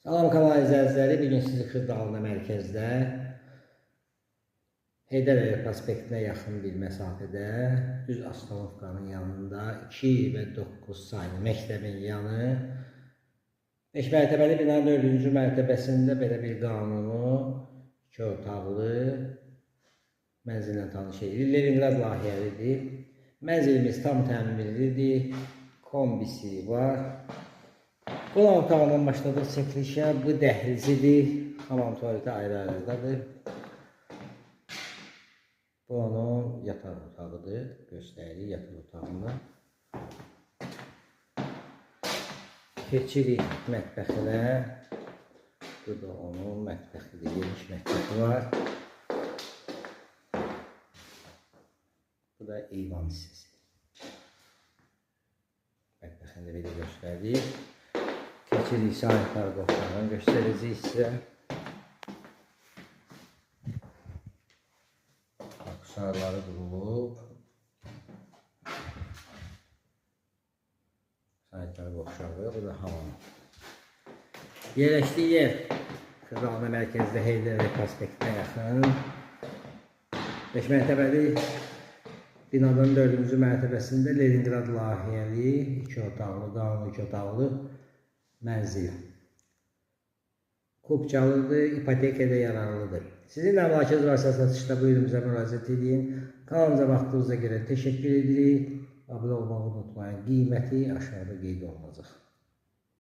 Salam kanal izləyiciləri, bugün sizi Xırdalı mərkəzdə Heydər Əliyev prospektinə yaxın bir məsafədə düz Astanovkanın yanında 2 və 9 saylı məktəbin yanı 5 mərtəbəli binanın 4-cü mərtəbəsində belə bir qanunu 2 otaqlı mənzillə tanış edilir. Leningrad layihəlidir. Mənzilimiz tam təmirlidir. Kombisi var. Qonaq otağından başladıq çəkilişə. Bu dəhlizidir. Hamam tuvaleti ayrı-ayrıdadır. Bu onun yataq otağıdır. Göstəririk yataq otağında. Keçirik mətbəxinə. Bu da onun mətbəxidir. Geniş mətbəxi var. Bu da eyvan hissəsi. Mətbəxini belə göstəririk. Keçirik sanitar qovşağını göstərəcəyik sizə. Aksarları qurulub. Sanitar qovşağı, bu da hamam. Yerləşdiyi yer Xırdalı mərkəzdə Heydər Əliyev prospektinə yaxın 5 mərtəbəli binanın 4-cü mərtəbəsində Leningrad layihəli 2 otaqlı, qanun 2 otaqlı mənzil. Kupçalıdır, ipotekada yararlıdır. Sizin də mülakəz varsa satışda buyurun bizə müraciət edin. Kanalımıza baxdığınıza görə təşəkkür edirik. Abunə olmağı unutmayın. Qiyməti aşağıda qeyd olunacaq.